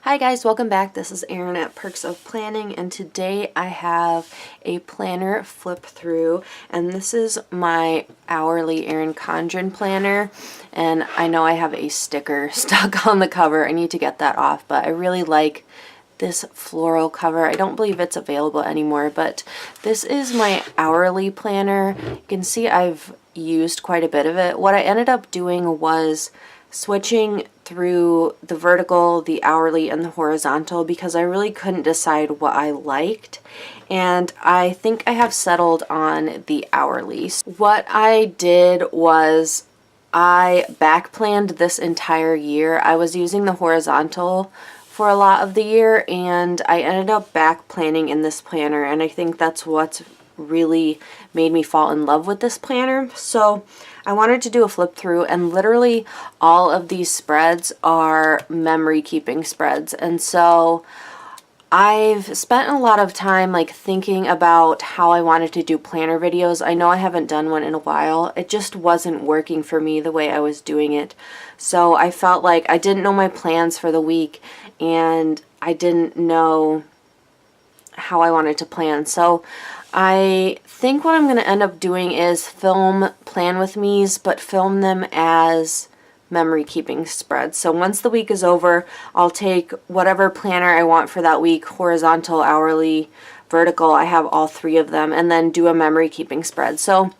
Hi guys, welcome back. This is Erin at Perks of Planning, and today I have a planner flip through, and this is my hourly Erin Condren planner, and I know I have a sticker stuck on the cover. I need to get that off, but I really like this floral cover. I don't believe it's available anymore, but this is my hourly planner. You can see I've used quite a bit of it. What I ended up doing was switching through the vertical, the hourly, and the horizontal because I really couldn't decide what I liked, and I think I have settled on the hourly. What I did was I back planned this entire year. I was using the horizontal for a lot of the year, and I ended up back planning in this planner, and I think that's what's really made me fall in love with this planner. So I wanted to do a flip through, and literally all of these spreads are memory keeping spreads, and so I've spent a lot of time like thinking about how I wanted to do planner videos. I know I haven't done one in a while. It just wasn't working for me the way I was doing it. So I felt like I didn't know my plans for the week, and I didn't know how I wanted to plan. So I think what I'm going to end up doing is film plan with me's, but film them as memory keeping spreads. So once the week is over, I'll take whatever planner I want for that week, horizontal, hourly, vertical, I have all three of them, and then do a memory keeping spread. So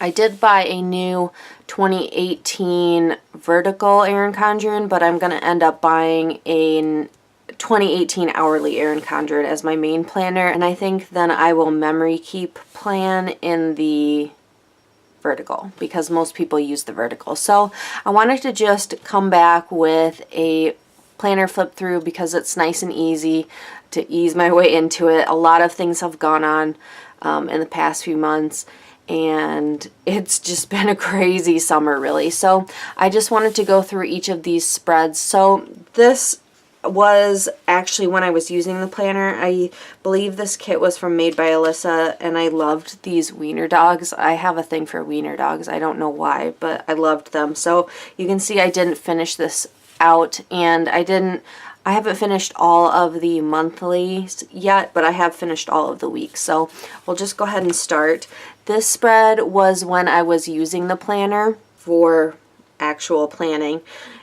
I did buy a new 2018 vertical Erin Condren, but I'm going to end up buying a 2018 hourly Erin Condren as my main planner, and I think then I will memory keep plan in the vertical because most people use the vertical. So I wanted to just come back with a planner flip through because it's nice and easy to ease my way into it. A lot of things have gone on in the past few months, and it's just been a crazy summer really. So I just wanted to go through each of these spreads. So this was actually when I was using the planner. I believe this kit was from Made by Alyssa, and I loved these wiener dogs. I have a thing for wiener dogs. I don't know why, but I loved them. So you can see I didn't finish this out, and I haven't finished all of the monthlies yet, but I have finished all of the weeks. So we'll just go ahead and start. This spread was when I was using the planner for actual planning.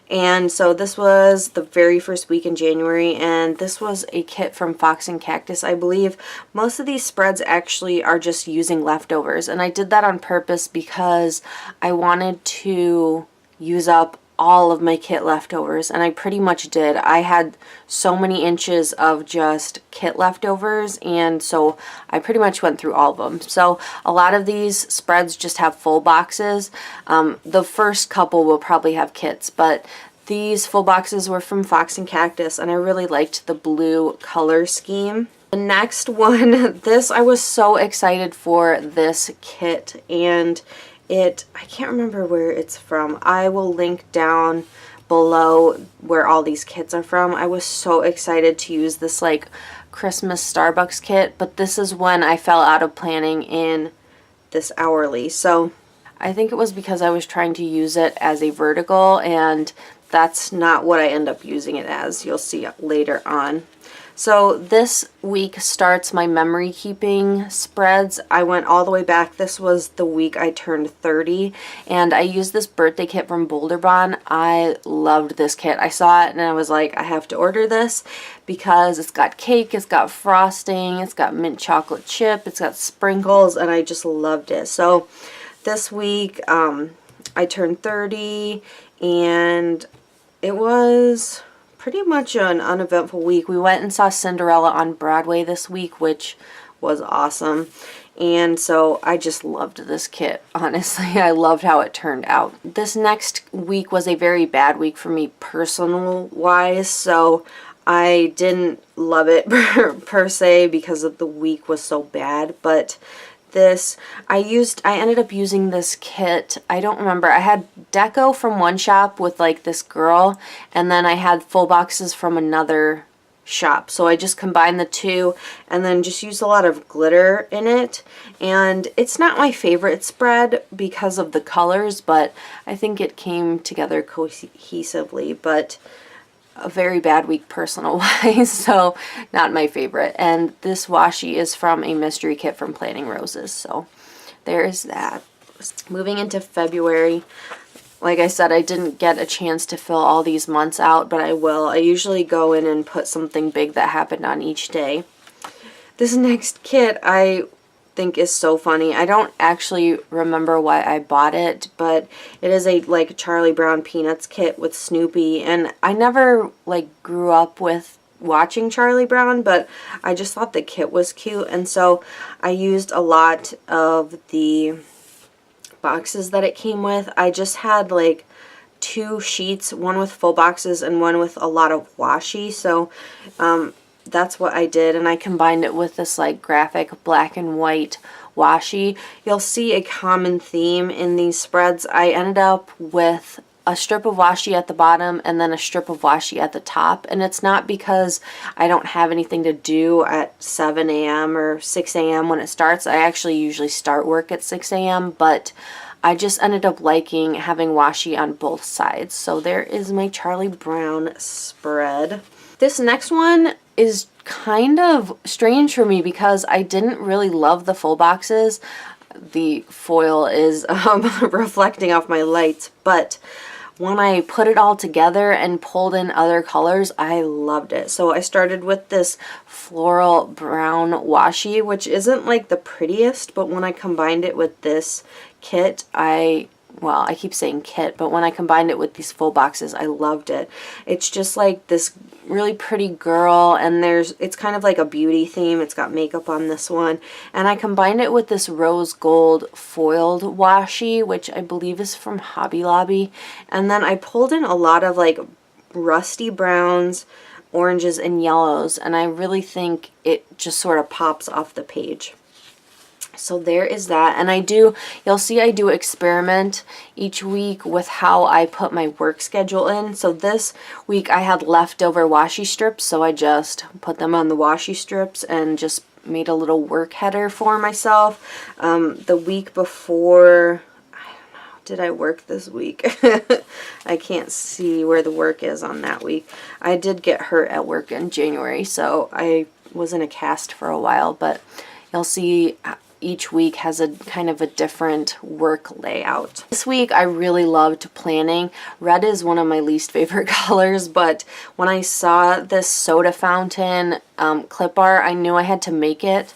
And so this was the very first week in January, and this was a kit from Fox and Cactus, I believe. Most of these spreads actually are just using leftovers, and I did that on purpose because I wanted to use up all of my kit leftovers, and I pretty much did. I had so many inches of just kit leftovers, and so I pretty much went through all of them. So a lot of these spreads just have full boxes. The first couple will probably have kits, but these full boxes were from Fox and Cactus, and I really liked the blue color scheme. The next one, I was so excited for this kit, and I can't remember where it's from. I will link down below where all these kits are from. I was so excited to use this like Christmas Starbucks kit, but this is when I fell out of planning in this hourly. So I think it was because I was trying to use it as a vertical, and that's not what I end up using it as. You'll see later on. So this week starts my memory keeping spreads. I went all the way back. This was the week I turned 30, and I used this birthday kit from Boulder Bond. I loved this kit. I saw it and I was like, I have to order this because it's got cake, it's got frosting, it's got mint chocolate chip, it's got sprinkles, and I just loved it. So this week I turned 30, and it was pretty much an uneventful week. We went and saw Cinderella on Broadway this week, which was awesome. And so I just loved this kit. Honestly, I loved how it turned out. This next week was a very bad week for me personal-wise, so I didn't love it per se because of the week was so bad, but I ended up using this kit. I don't remember. I had deco from one shop with like this girl, and then I had full boxes from another shop. So I just combined the two and then just used a lot of glitter in it. And it's not my favorite spread because of the colors, but I think it came together cohesively. But a very bad week personal wise, so not my favorite. And this washi is from a mystery kit from Planning Roses, so there's that. Moving into February, like I said, I didn't get a chance to fill all these months out, but I will. I usually go in and put something big that happened on each day. This next kit I think is so funny. I don't actually remember why I bought it, but it is a like Charlie Brown Peanuts kit with Snoopy, and I never like grew up with watching Charlie Brown, but I just thought the kit was cute, and so I used a lot of the boxes that it came with. I just had like 2 sheets, one with full boxes and one with a lot of washi, so that's what I did, and I combined it with this like graphic black and white washi. You'll see a common theme in these spreads. I ended up with a strip of washi at the bottom and then a strip of washi at the top, and it's not because I don't have anything to do at 7 a.m. or 6 a.m. when it starts. I actually usually start work at 6 a.m., but I just ended up liking having washi on both sides. So there is my Charlie Brown spread. This next one is kind of strange for me because I didn't really love the full boxes. The foil is reflecting off my lights, but when I put it all together and pulled in other colors, I loved it. So I started with this floral brown washi, which isn't like the prettiest, but when I combined it with this kit, well, I keep saying kit, but when I combined it with these full boxes, I loved it. It's just like this really pretty girl, and it's kind of like a beauty theme. It's got makeup on this one, and I combined it with this rose gold foiled washi, which I believe is from Hobby Lobby, and then I pulled in a lot of like rusty browns, oranges, and yellows, and I really think it just sort of pops off the page. So there is that, and you'll see I do experiment each week with how I put my work schedule in. So this week I had leftover washi strips, so I just put them on the washi strips and just made a little work header for myself. The week before, I don't know, did I work this week? I can't see where the work is on that week. I did get hurt at work in January, so I was in a cast for a while, but you'll see each week has a kind of a different work layout. This week I really loved planning. Red is one of my least favorite colors, but when I saw this soda fountain clip art, I knew I had to make it.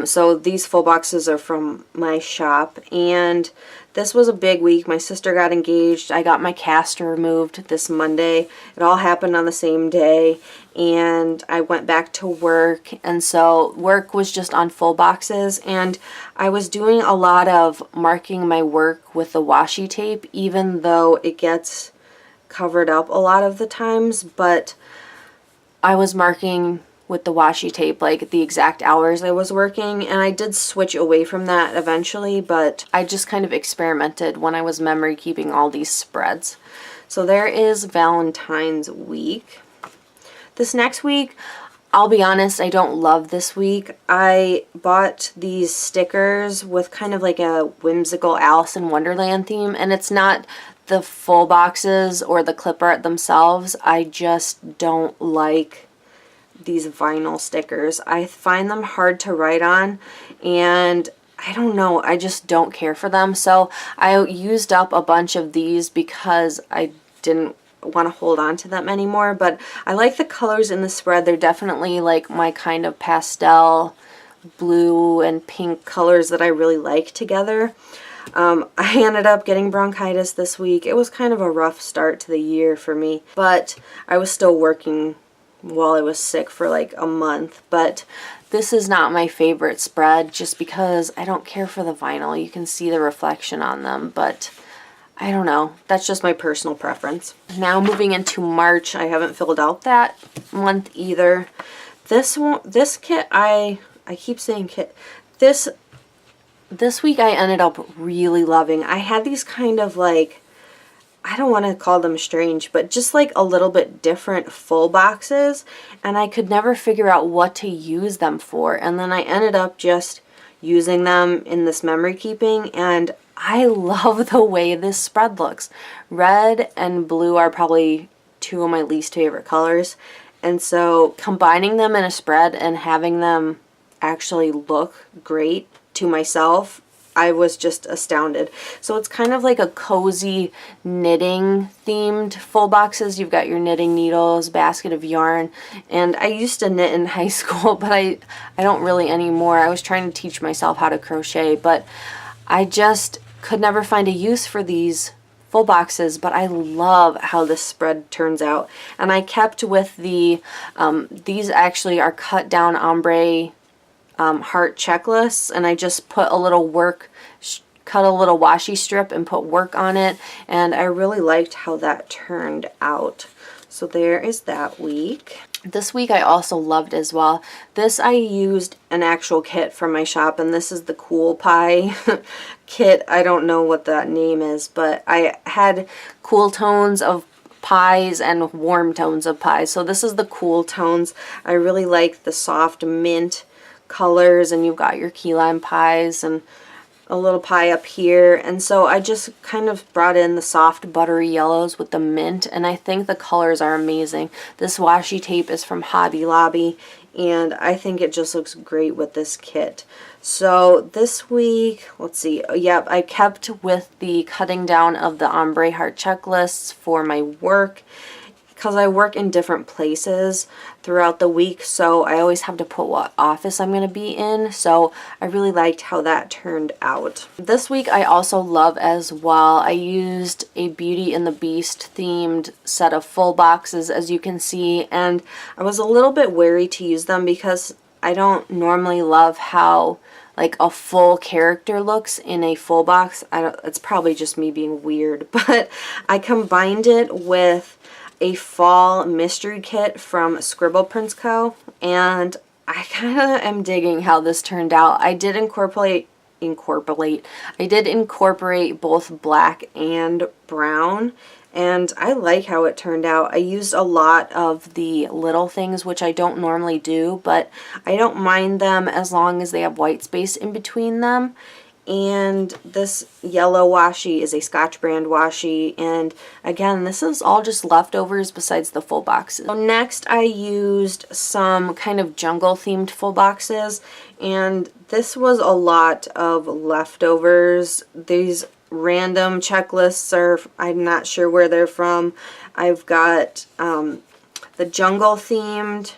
So these full boxes are from my shop, and this was a big week. My sister got engaged. I got my cast removed this Monday. It all happened on the same day, and I went back to work, and so work was just on full boxes, and I was doing a lot of marking my work with the washi tape, even though it gets covered up a lot of the times, but I was marking with the washi tape like the exact hours I was working, and I did switch away from that eventually, but I just kind of experimented when I was memory keeping all these spreads. So there is Valentine's week. This next week, I'll be honest, I don't love this week. I bought these stickers with kind of like a whimsical Alice in Wonderland theme, and it's not the full boxes or the clip art themselves. I just don't like these vinyl stickers. I find them hard to write on, and I don't know, I just don't care for them. So I used up a bunch of these because I didn't want to hold on to them anymore, but I like the colors in the spread. They're definitely like my kind of pastel blue and pink colors that I really like together. I ended up getting bronchitis this week. It was kind of a rough start to the year for me, but I was still working while I was sick for like a month. But this is not my favorite spread just because I don't care for the vinyl. You can see the reflection on them, but I don't know. That's just my personal preference. Now moving into March, I haven't filled out that month either. This kit, I keep saying kit. This week I ended up really loving. I had these kind of like, I don't want to call them strange, but just like a little bit different full boxes, and I could never figure out what to use them for. And then I ended up just using them in this memory keeping, and I love the way this spread looks. Red and blue are probably two of my least favorite colors. And so combining them in a spread and having them actually look great to myself, I was just astounded. So it's kind of like a cozy knitting themed full boxes. You've got your knitting needles, basket of yarn, and I used to knit in high school, but I don't really anymore. I was trying to teach myself how to crochet, but I just could never find a use for these full boxes, but I love how this spread turns out. And I kept with the, these actually are cut down ombre heart checklists, and I just put a little work, cut a little washi strip and put work on it, and I really liked how that turned out. So there is that week. This week I also loved as well. This I used an actual kit from my shop, and this is the Cool Pie kit. I don't know what that name is, but I had cool tones of pies and warm tones of pies. So this is the cool tones. I really like the soft mint colors, and you've got your key lime pies and a little pie up here, and so I just kind of brought in the soft buttery yellows with the mint, and I think the colors are amazing. This washi tape is from Hobby Lobby, and I think it just looks great with this kit. So this week, let's see, yep, I kept with the cutting down of the ombre heart checklists for my work, because I work in different places throughout the week, so I always have to put what office I'm going to be in, so I really liked how that turned out. This week I also love as well, I used a Beauty and the Beast themed set of full boxes, as you can see, and I was a little bit wary to use them because I don't normally love how like a full character looks in a full box. It's probably just me being weird, but I combined it with a fall mystery kit from Scribble Prints Co. and I kind of am digging how this turned out. I did incorporate both black and brown, and I like how it turned out. I used a lot of the little things, which I don't normally do, but I don't mind them as long as they have white space in between them. And this yellow washi is a Scotch brand washi, and again, this is all just leftovers besides the full boxes. So next I used some kind of jungle themed full boxes, and this was a lot of leftovers. These random checklists are, I'm not sure where they're from. I've got the jungle themed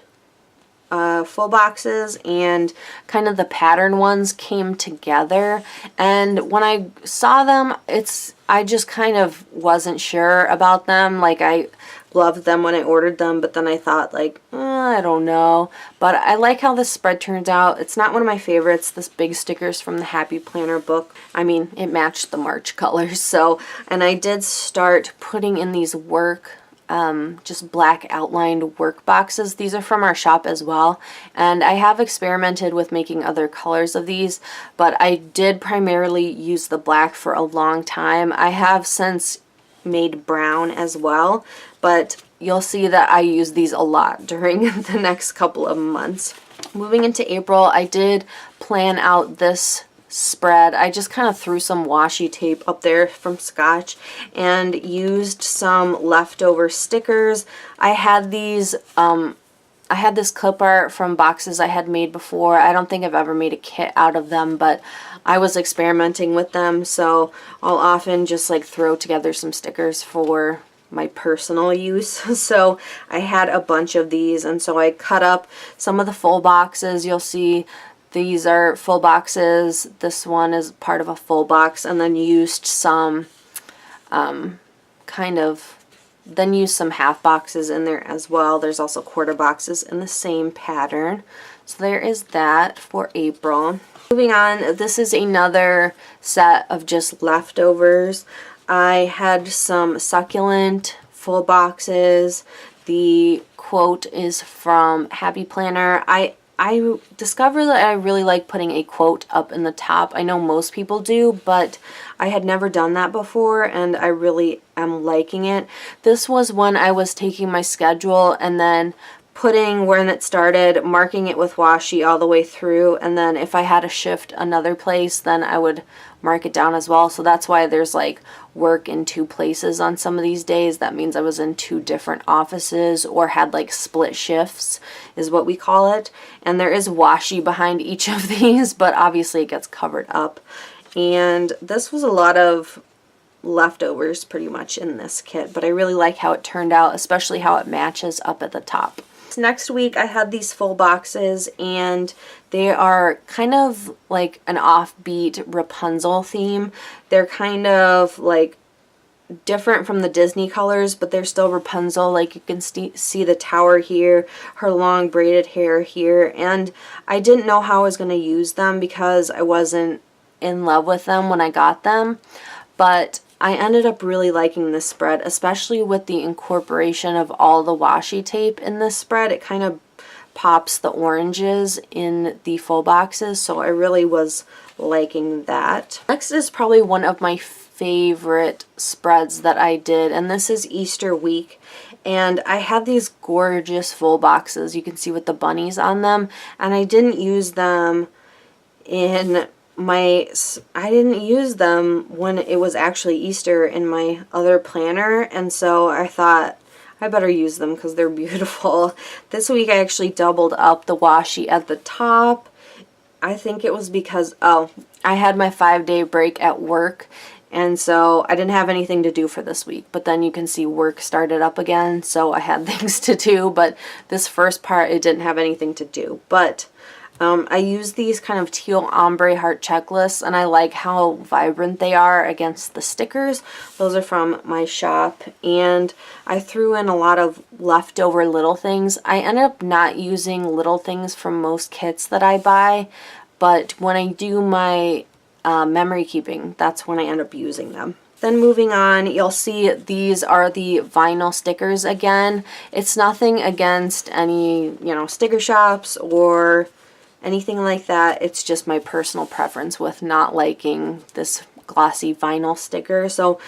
full boxes, and kind of the pattern ones came together, and when I saw them, I just kind of wasn't sure about them. Like, I loved them when I ordered them, but then I thought, like, I don't know. But I like how this spread turns out. It's not one of my favorites. This big sticker's from the Happy Planner book. I mean, it matched the March colors. So, and I did start putting in these work just black outlined work boxes. These are from our shop as well, and I have experimented with making other colors of these, but I did primarily use the black for a long time. I have since made brown as well, but you'll see that I use these a lot during the next couple of months. Moving into April, I did plan out this spread. I just kind of threw some washi tape up there from Scotch and used some leftover stickers. I had these, I had this clip art from boxes I had made before. I don't think I've ever made a kit out of them, but I was experimenting with them, so I'll often just like throw together some stickers for my personal use. So I had a bunch of these, and so I cut up some of the full boxes. You'll see these are full boxes. This one is part of a full box, and then used some used some half boxes in there as well. There's also quarter boxes in the same pattern. So there is that for April. Moving on, this is another set of just leftovers. I had some succulent full boxes. The quote is from Happy Planner. I discovered that I really like putting a quote up in the top. I know most people do, but I had never done that before, and I really am liking it. This was when I was taking my schedule and then putting when it started, marking it with washi all the way through, and then if I had to shift another place, then I would mark it down as well. So that's why there's like work in two places on some of these days. That means I was in two different offices or had like split shifts is what we call it. And there is washi behind each of these, but obviously it gets covered up. And this was a lot of leftovers pretty much in this kit, but I really like how it turned out, especially how it matches up at the top. Next week I had these full boxes, and they are kind of like an offbeat Rapunzel theme. They're kind of like different from the Disney colors, but they're still Rapunzel. Like you can see the tower here, her long braided hair here, and I didn't know how I was going to use them because I wasn't in love with them when I got them, but I ended up really liking this spread, especially with the incorporation of all the washi tape in this spread. It kind of pops the oranges in the full boxes, so I really was liking that. Next is probably one of my favorite spreads that I did, and this is Easter week. And I had these gorgeous full boxes, you can see with the bunnies on them, and I didn't use them when it was actually Easter in my other planner, and so I thought I better use them because they're beautiful. This week I actually doubled up the washi at the top. I think it was because, I had my 5-day break at work, and so I didn't have anything to do for this week, but then you can see work started up again, so I had things to do, but this first part it didn't have anything to do. But I use these kind of teal ombre heart checklists, and I like how vibrant they are against the stickers. Those are from my shop, and I threw in a lot of leftover little things. I end up not using little things from most kits that I buy, but when I do my memory keeping, that's when I end up using them. Then moving on, you'll see these are the vinyl stickers again. It's nothing against any, sticker shops or anything like that. It's just my personal preference with not liking this glossy vinyl sticker. So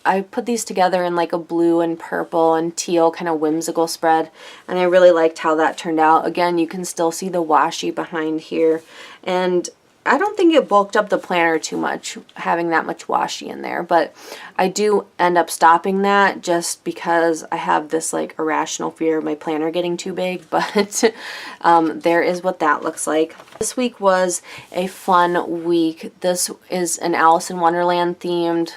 I put these together in like a blue and purple and teal kind of whimsical spread, and I really liked how that turned out. Again, you can still see the washi behind here, and I don't think it bulked up the planner too much having that much washi in there, but I do end up stopping that just because I have this like irrational fear of my planner getting too big, but there is what that looks like. This week was a fun week. This is an Alice in Wonderland themed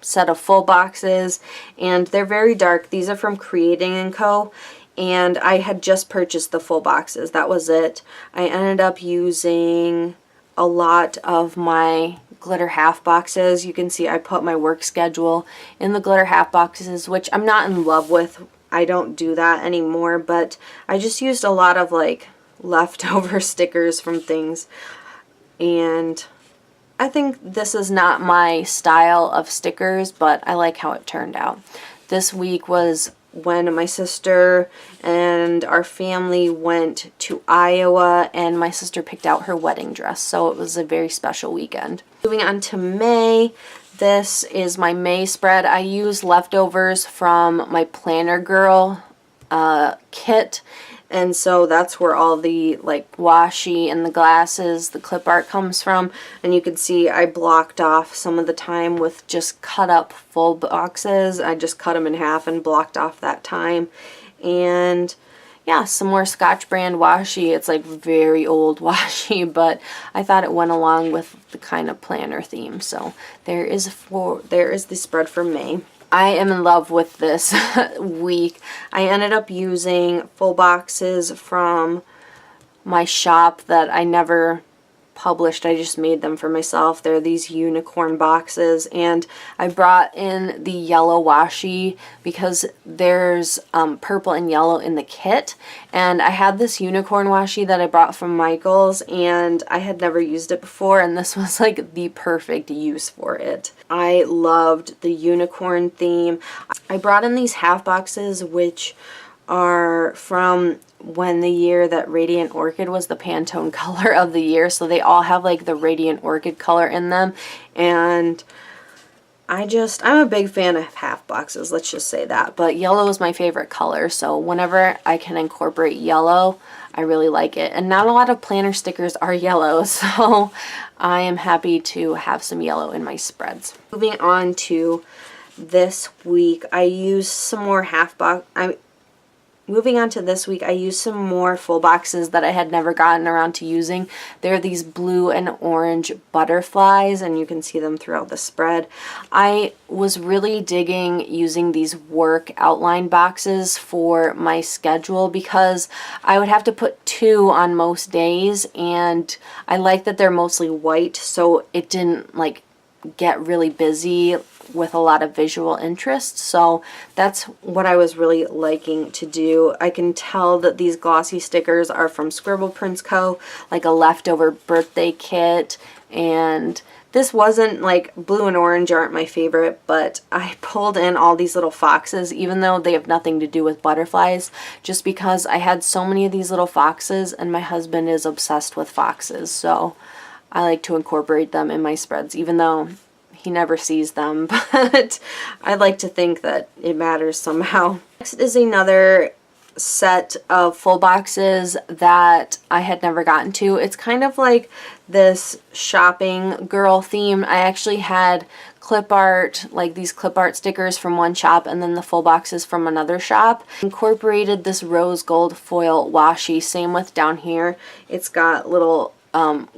set of full boxes, and they're very dark. These are from Creating & Co. And I had just purchased the full boxes. That was it. I ended up using a lot of my glitter half boxes. You can see I put my work schedule in the glitter half boxes, which I'm not in love with. I don't do that anymore, but I just used a lot of like leftover stickers from things, and I think this is not my style of stickers, but I like how it turned out. This week was when my sister and our family went to Iowa, and my sister picked out her wedding dress, so it was a very special weekend. Moving on to May, this is my May spread. I used leftovers from my Planner Girl kit, and so that's where all the like washi and the glasses, the clip art comes from. And you can see I blocked off some of the time with just cut up full boxes. I just cut them in half and blocked off that time. And yeah, some more Scotch brand washi. It's like very old washi, but I thought it went along with the kind of planner theme. So there is the spread for May. I am in love with this week. I ended up using full boxes from my shop that I never published. I just made them for myself. They're these unicorn boxes, and I brought in the yellow washi because there's purple and yellow in the kit, and I had this unicorn washi that I brought from Michael's, and I had never used it before, and this was like the perfect use for it. I loved the unicorn theme. I brought in these half boxes, which are from when the year that Radiant Orchid was the Pantone color of the year, so they all have like the Radiant Orchid color in them, and I'm a big fan of half boxes, let's just say that. But yellow is my favorite color, so whenever I can incorporate yellow, I really like it. And not a lot of planner stickers are yellow, so I am happy to have some yellow in my spreads. Moving on to this week, I used some more Moving on to this week, I used some more full boxes that I had never gotten around to using. They're these blue and orange butterflies, and you can see them throughout the spread. I was really digging using these work outline boxes for my schedule because I would have to put 2 on most days, and I like that they're mostly white, so it didn't like get really busy with a lot of visual interest. So that's what I was really liking to do. I can tell that these glossy stickers are from Scribble Prints Co., like a leftover birthday kit, and this wasn't like blue and orange aren't my favorite, but I pulled in all these little foxes, even though they have nothing to do with butterflies, just because I had so many of these little foxes and my husband is obsessed with foxes, so I like to incorporate them in my spreads, even though he never sees them, but I like to think that it matters somehow. Next is another set of full boxes that I had never gotten to. It's kind of like this shopping girl theme. I actually had clip art, like these clip art stickers from one shop and then the full boxes from another shop. Incorporated this rose gold foil washi, same with down here. It's got little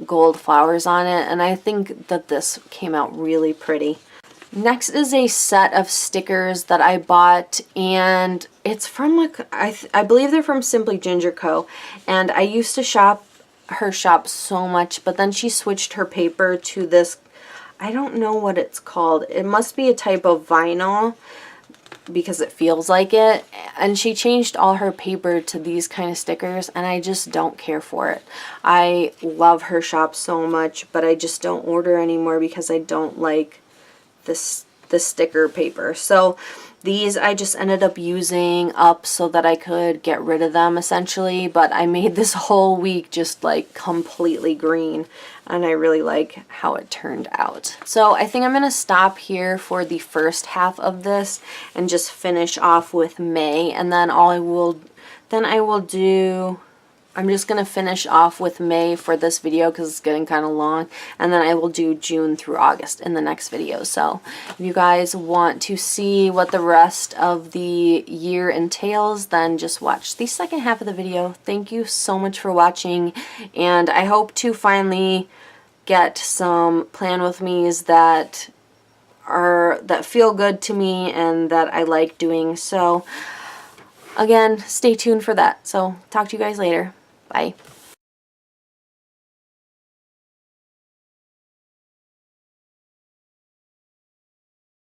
gold flowers on it, and I think that this came out really pretty. Next is a set of stickers that I bought, and it's from like I believe they're from Simply Ginger Co. And I used to shop her shop so much, but then she switched her paper to this, I don't know what it's called. It must be a type of vinyl because it feels like it, and she changed all her paper to these kind of stickers, and I just don't care for it. I love her shop so much, but I just don't order anymore because I don't like this sticker paper. So these I just ended up using up so that I could get rid of them essentially, but I made this whole week just like completely green, and I really like how it turned out. So I think I'm gonna stop here for the first half of this and just finish off with May, and then I'm just going to finish off with May for this video because it's getting kind of long, and then I will do June through August in the next video. So if you guys want to see what the rest of the year entails, then just watch the second half of the video. Thank you so much for watching, and I hope to finally get some plan with me's that feel good to me and that I like doing. So again, stay tuned for that. So talk to you guys later. Bye.